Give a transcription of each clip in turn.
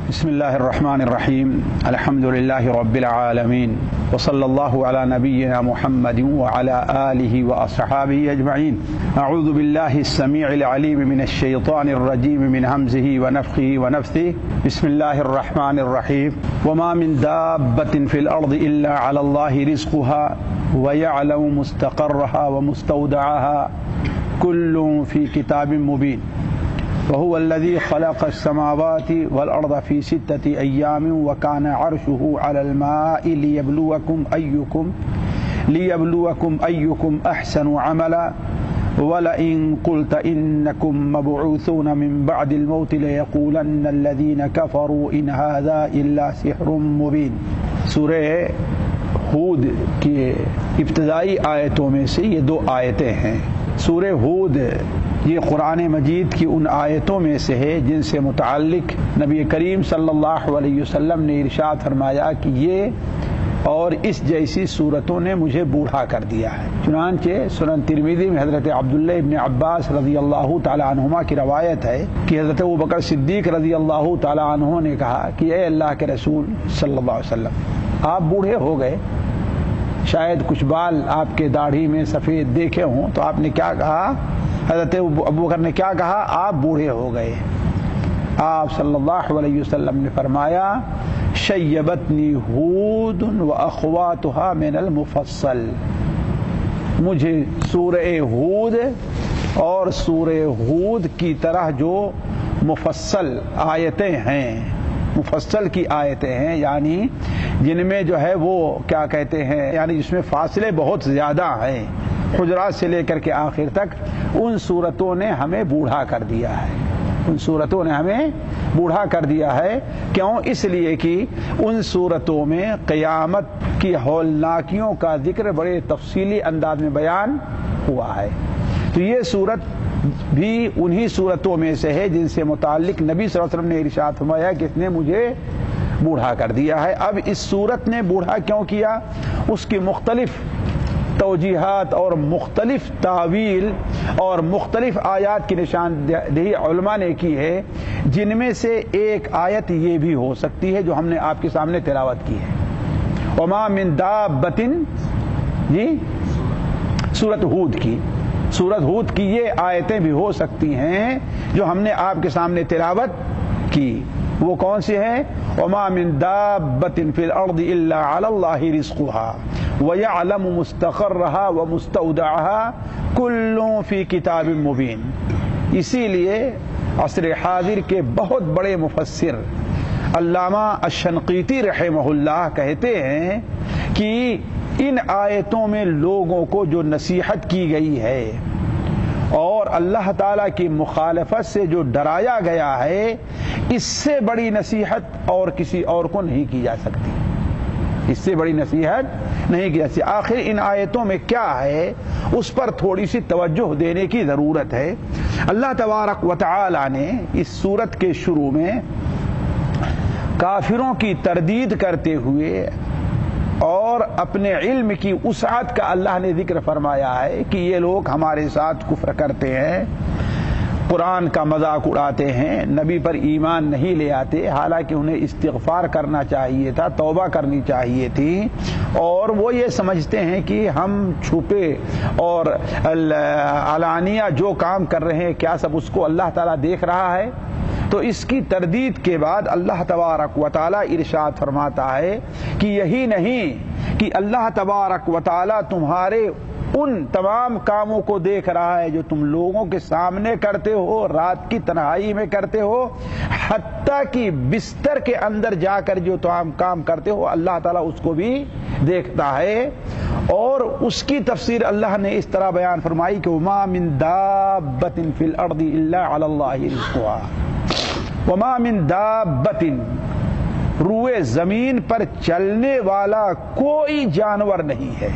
بسم الله الرحمن الرحيم الحمد لله رب العالمين وصلى الله على نبينا محمد وعلى آله وأصحابه أجمعين. أعوذ بالله السميع العليم من الشيطان الرجيم من همزه ونفخه ونفثه. بسم الله الرحمن الرحيم. وما من دابة في الأرض إلا على الله رزقها ويعلم مستقرها ومستودعها كل في كتاب مبين. وهو الذي خلق السماوات والأرض في 6 أيام وكان عرشه على الماء ليبلوكم أيكم أحسن عملا ولئن قلت إنكم مبعوثون من بعد الموت ليقولن الذين كفروا إن هذا إلا سحر مبين. سورہ ہود کی ابتدائی آیتوں میں سے یہ 2 آیتیں ہیں. سورہ ہود یہ قرآن مجید کی ان آیتوں میں سے ہے جن سے متعلق نبی کریم صلی اللہ علیہ وسلم نے ارشاد فرمایا کہ یہ اور اس جیسی صورتوں نے مجھے بوڑھا کر دیا ہے. چنانچہ سنن ترمذی میں حضرت عبداللہ ابن عباس رضی اللہ تعالی عنہما کی روایت ہے کہ حضرت ابوبکر صدیق رضی اللہ تعالی عنہ نے کہا کہ اے اللہ کے رسول صلی اللہ علیہ وسلم، آپ بوڑھے ہو گئے، شاید کچھ بال آپ کے داڑھی میں سفید دیکھے ہوں. تو آپ نے کیا کہا؟ حضرت ابوبکر نے کیا کہا؟ آپ بوڑھے ہو گئے. آپ صلی اللہ علیہ وسلم نے فرمایا شیبتنی ہود واخواتها من المفصل. مجھے سورہ ہود اور سورہ ہود کی طرح جو مفصل آیتیں ہیں، مفصل کی آیتیں ہیں، یعنی جن میں جو ہے وہ کیا کہتے ہیں، یعنی جس میں فاصلے بہت زیادہ ہیں، حجرات سے لے کر کے آخر تک، ان صورتوں نے ہمیں بوڑھا کر دیا ہے. ان صورتوں نے ہمیں بوڑھا کر دیا ہے. کیوں؟ اس لیے کہ ان صورتوں میں قیامت کی ہولناکیوں کا ذکر بڑے تفصیلی انداز میں بیان ہوا ہے. تو یہ صورت بھی انہی صورتوں میں سے ہے جن سے متعلق نبی صلی اللہ علیہ وسلم نے ارشاد فرمایا کہ اس نے مجھے بوڑھا کر دیا ہے. اب اس صورت نے بوڑھا کیوں کیا؟ اس کی مختلف توجیحات اور مختلف تعویل اور مختلف آیات کی نشاندہی علماء نے کی ہے، جن میں سے ایک آیت یہ بھی ہو سکتی ہے جو ہم نے آپ کے سامنے تلاوت کی ہے. وما من دابۃ، جی سورۃ ہود کی یہ آیتیں بھی ہو سکتی ہیں جو ہم نے آپ کے سامنے تلاوت کی. وہ کون سی ہیں؟ وما من دابۃ فی الارض الا علی اللہ رزقها وَيَعْلَمُ مُسْتَقَرَّهَا وَمُسْتَوْدَعَهَا كُلٌّ فِي كِتَابٍ مُبِينٍ. اسی لیے عصر حاضر کے بہت بڑے مفسر علامہ الشنقیطی رحمہ اللہ کہتے ہیں کہ ان آیتوں میں لوگوں کو جو نصیحت کی گئی ہے اور اللہ تعالیٰ کی مخالفت سے جو ڈرایا گیا ہے، اس سے بڑی نصیحت اور کسی اور کو نہیں کی جا سکتی. اس سے بڑی نصیحت نہیں کی جاتی. آخر ان آیتوں میں کیا ہے اس پر تھوڑی سی توجہ دینے کی ضرورت ہے. اللہ تبارک و تعالی نے اس سورت کے شروع میں کافروں کی تردید کرتے ہوئے اور اپنے علم کی وسعت کا اللہ نے ذکر فرمایا ہے کہ یہ لوگ ہمارے ساتھ کفر کرتے ہیں، قرآن کا مذاق اڑاتے ہیں، نبی پر ایمان نہیں لے آتے، حالانکہ انہیں استغفار کرنا چاہیے تھا، توبہ کرنی چاہیے تھی، اور وہ یہ سمجھتے ہیں کہ ہم چھپے اور علانیہ جو کام کر رہے ہیں کیا سب اس کو اللہ تعالیٰ دیکھ رہا ہے؟ تو اس کی تردید کے بعد اللہ تبارک و تعالیٰ ارشاد فرماتا ہے کہ یہی نہیں کہ اللہ تبارک و تعالیٰ تمہارے ان تمام کاموں کو دیکھ رہا ہے جو تم لوگوں کے سامنے کرتے ہو، رات کی تنہائی میں کرتے ہو، حتیٰ کہ بستر کے اندر جا کر جو تمام کام کرتے ہو اللہ تعالیٰ اس کو بھی دیکھتا ہے. اور اس کی تفسیر اللہ نے اس طرح بیان فرمائی کہ وما من دابۃ فی الارض الا علی اللہ رزقها. وما من دابۃ، روئے زمین پر چلنے والا کوئی جانور نہیں ہے.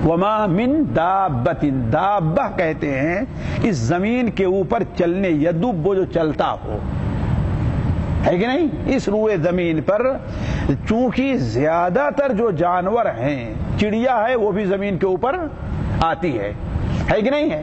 وما من دابۃ، دابہ کہتے ہیں اس زمین کے اوپر چلنے، یدب جو چلتا ہو، ہے کہ نہیں؟ اس روئے زمین پر چونکہ زیادہ تر جو جانور ہیں، چڑیا ہے وہ بھی زمین کے اوپر آتی ہے کہ نہیں ہے؟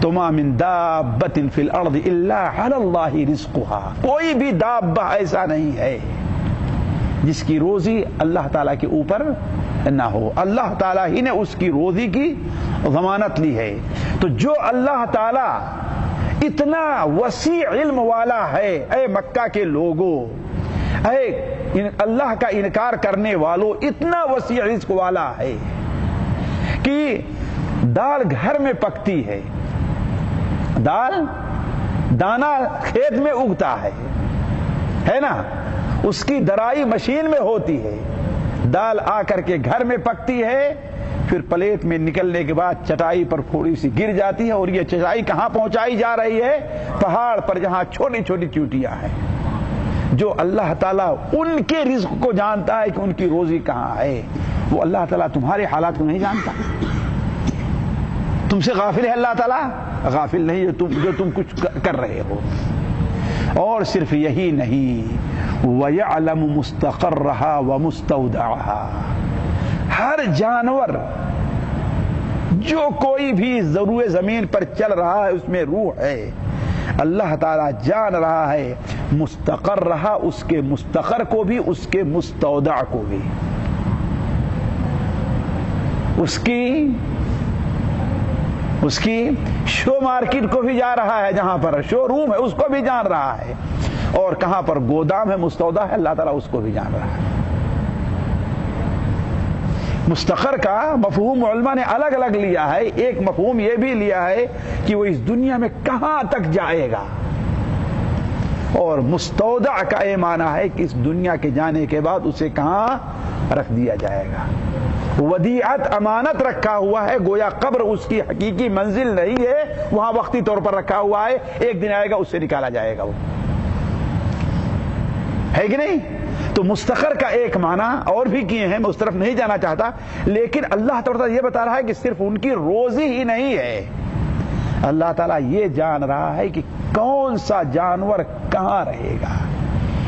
تو ما من دابۃ فی الارض الا علی اللہ رزقها، کوئی بھی دابہ ایسا نہیں ہے جس کی روزی اللہ تعالیٰ کے اوپر نہ ہو، اللہ تعالیٰ ہی نے اس کی روزی کی ضمانت لی ہے۔ تو جو اللہ تعالیٰ اتنا وسیع علم والا ہے، اے مکہ کے لوگوں، اے اللہ کا انکار کرنے والوں، اتنا وسیع رزق والا ہے کہ دال گھر میں پکتی ہے، دانا کھیت میں اگتا ہے نا، اس کی درائی مشین میں ہوتی ہے، دال آ کر کے گھر میں پکتی ہے، پھر پلیٹ میں نکلنے کے بعد چٹائی پر تھوڑی سی گر جاتی ہے، اور یہ چٹائی کہاں پہنچائی جا رہی ہے؟ پہاڑ پر، جہاں چھوٹی چھوٹی چیوٹیاں ہیں۔ جو اللہ تعالیٰ ان کے رزق کو جانتا ہے کہ ان کی روزی کہاں ہے، وہ اللہ تعالیٰ تمہارے حالات کو نہیں جانتا؟ تم سے غافل ہے اللہ تعالیٰ؟ غافل نہیں، جو تم کچھ کر رہے ہو۔ اور صرف یہی نہیں، وَيَعْلَمُ مُسْتَقَرَّهَا وَمُسْتَوْدَعَهَا، ہر جانور جو کوئی بھی ضرور زمین پر چل رہا ہے، اس میں روح ہے، اللہ تعالیٰ جان رہا ہے مستقرہا، اس کے مستقر کو بھی، اس کے مستودع کو بھی، اس کی شو مارکیٹ کو بھی جا رہا ہے، جہاں پر شو روم ہے اس کو بھی جان رہا ہے، اور کہاں پر گودام ہے، مستودع ہے، اللہ تعالیٰ اس کو بھی جان رہا ہے۔ مستقر کا مفہوم علماء نے الگ الگ لیا ہے۔ ایک مفہوم یہ بھی لیا ہے کہ وہ اس دنیا میں کہاں تک جائے گا، اور مستودع کا یہ معنی ہے کہ اس دنیا کے جانے کے بعد اسے کہاں رکھ دیا جائے گا۔ ودیعت، امانت رکھا ہوا ہے، گویا قبر اس کی حقیقی منزل نہیں ہے، وہاں وقتی طور پر رکھا ہوا ہے، ایک دن آئے گا اس سے نکالا جائے گا، وہ ہے کہ نہیں؟ تو مستقر کا ایک معنی اور بھی کیے ہیں، میں اس طرف نہیں جانا چاہتا، لیکن اللہ تعالیٰ یہ بتا رہا ہے کہ صرف ان کی روزی ہی نہیں ہے، اللہ تعالیٰ یہ جان رہا ہے کہ کون سا جانور کہاں رہے گا۔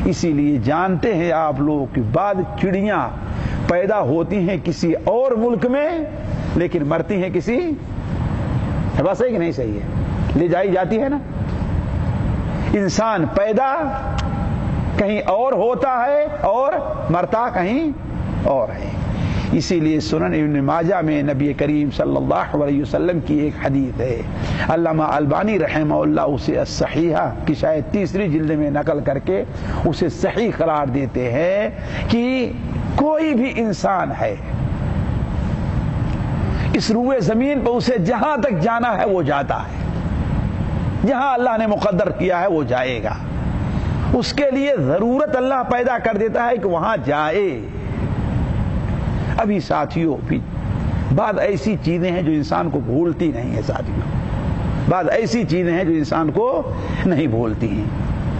اسی لیے جانتے ہیں آپ لوگ کہ بعض چڑیاں پیدا ہوتی ہیں کسی اور ملک میں، لیکن مرتی ہیں کسی، بس ہے کہ نہیں؟ صحیح ہے، لے جائی جاتی ہے نا۔ انسان پیدا کہیں اور ہوتا ہے اور مرتا کہیں اور ہے۔ اسی لیے سنن ابن ماجہ میں نبی کریم صلی اللہ علیہ وسلم کی ایک حدیث ہے، علامہ البانی رحمہ اللہ اسے الصحیحہ کی شاید 3 جلد میں نقل کر کے اسے صحیح قرار دیتے ہیں کہ کوئی بھی انسان ہے اس روئے زمین پر، اسے جہاں تک جانا ہے وہ جاتا ہے، جہاں اللہ نے مقدر کیا ہے وہ جائے گا، اس کے لیے ضرورت اللہ پیدا کر دیتا ہے کہ وہاں جائے۔ ابھی ساتھیوں بھی بعض ایسی چیزیں ہیں جو انسان کو بھولتی نہیں ہیں، ساتھیوں بعض ایسی چیزیں ہیں جو انسان کو نہیں بھولتی ہیں۔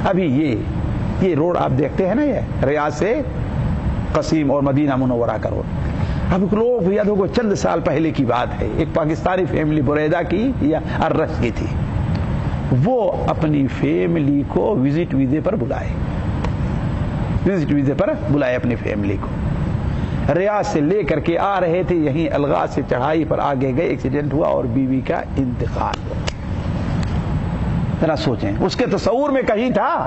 ابھی یہ روڈ آپ دیکھتے ہیں نا، یہ ریاض سے قصیم اور مدینہ منورہ کا روڈ، اب لوگ یاد ہوگا چند سال پہلے کی بات ہے، ایک پاکستانی فیملی بریدہ کی یا اررس کی تھی، وہ اپنی فیملی کو وزٹ ویزے پر بلائے اپنی فیملی کو، ریاض سے لے کر کے آ رہے تھے، یہیں الغاز سے چڑھائی پر آگے گئے، ایکسیڈنٹ ہوا اور بیوی کا انتقال ہوا۔ ذرا سوچیں، اس کے تصور میں کہیں تھا،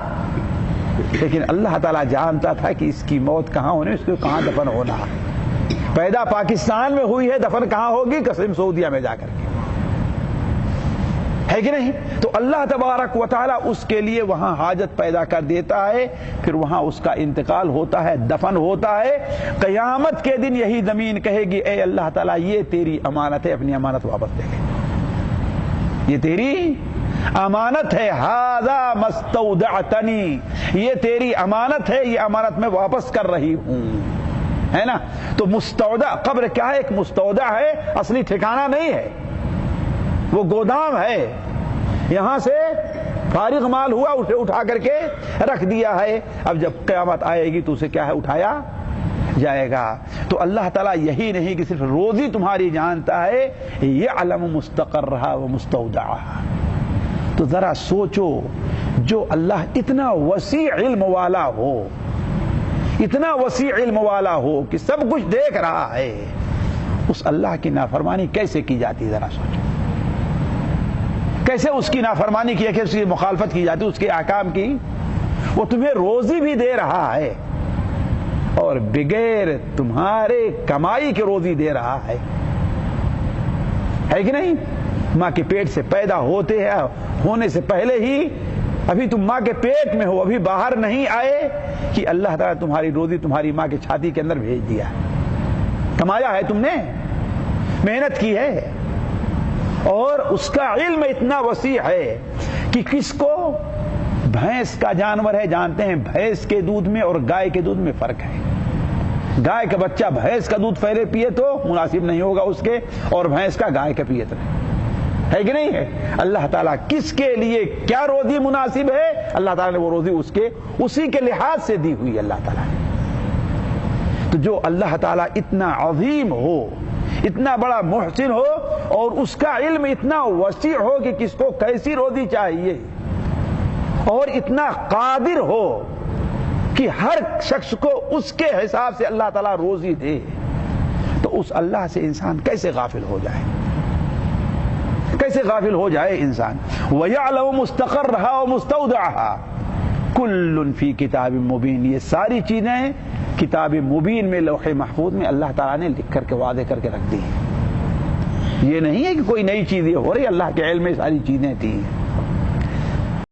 لیکن اللہ تعالیٰ جانتا تھا کہ اس کی موت کہاں ہونی، اس کو کہاں دفن ہونا۔ پیدا پاکستان میں ہوئی ہے، دفن کہاں ہوگی؟ قصیم سعودیہ میں جا کر کے، ہے کہ نہیں؟ تو اللہ تبارک و تعالیٰ اس کے لیے وہاں حاجت پیدا کر دیتا ہے، پھر وہاں اس کا انتقال ہوتا ہے، دفن ہوتا ہے۔ قیامت کے دن یہی زمین کہے گی اے اللہ تعالیٰ یہ تیری امانت ہے، اپنی امانت واپس دے لے، یہ تیری امانت ہے، ھذا مستودعتنی، یہ تیری امانت ہے، یہ امانت میں واپس کر رہی ہوں، ہے نا؟ تو مستودع، قبر کیا ہے؟ ایک مستودع ہے، اصلی ٹھکانہ نہیں ہے، وہ گودام ہے، یہاں سے فارغ مال ہوا، اسے اٹھا کر کے رکھ دیا ہے، اب جب قیامت آئے گی تو اسے کیا ہے؟ اٹھایا جائے گا۔ تو اللہ تعالیٰ یہی نہیں کہ صرف روزی تمہاری جانتا ہے، یعلم مستقرها ومستودعها۔ تو ذرا سوچو، جو اللہ اتنا وسیع علم والا ہو، اتنا وسیع علم والا ہو کہ سب کچھ دیکھ رہا ہے، اس اللہ کی نافرمانی کیسے کی جاتی؟ ذرا سوچو، کیسے اس کی نافرمانی کی، کہ اس کی مخالفت کی جاتی، اس کے احکام کی؟ وہ تمہیں روزی بھی دے رہا ہے اور بغیر تمہارے کمائی کے روزی دے رہا ہے کہ نہیں؟ ماں کے پیٹ سے پیدا ہونے سے پہلے ہی، ابھی تم ماں کے پیٹ میں ہو، ابھی باہر نہیں آئے کہ اللہ تعالیٰ تمہاری روزی تمہاری ماں کی چھاتی کے اندر بھیج دیا ہے۔ کمایا ہے، تم نے محنت کی ہے، اور اس کا علم اتنا وسیع ہے کہ کس کو بھینس کا جانور ہے، جانتے ہیں بھینس کے دودھ میں اور گائے کے دودھ میں فرق ہے۔ گائے کا بچہ بھینس کا دودھ پہلے پیے تو مناسب نہیں ہوگا اس کے، اور بھینس کا گائے کا پیے تو ہے کہ نہیں ہے؟ اللہ تعالیٰ کس کے لیے کیا روزی مناسب ہے، اللہ تعالیٰ نے وہ روزی اسی کے لحاظ سے دی ہوئی اللہ تعالیٰ نے۔ تو جو اللہ تعالیٰ اتنا عظیم ہو، اتنا بڑا محسن ہو، اور اس کا علم اتنا وسیع ہو کہ کس کو کیسی روزی چاہیے، اور اتنا قادر ہو کہ ہر شخص کو اس کے حساب سے اللہ تعالیٰ روزی دے، تو اس اللہ سے انسان کیسے غافل ہو جائے؟ کیسے غافل ہو جائے انسان؟ وَيَعْلَمُ مُسْتَقَرَّهَا وَمُسْتَوْدَعَهَا كُلٌّ فِي كِتَابٍ مُبِينٍ۔ یہ ساری چیزیں کتاب مبین میں، لوح محفوظ میں اللہ تعالیٰ نے لکھ کر کے وعدے کر کے رکھ دی ہیں۔ یہ نہیں ہے کہ کوئی نئی چیزیں ہو رہی، اللہ کے علم میں ساری چیزیں تھیں۔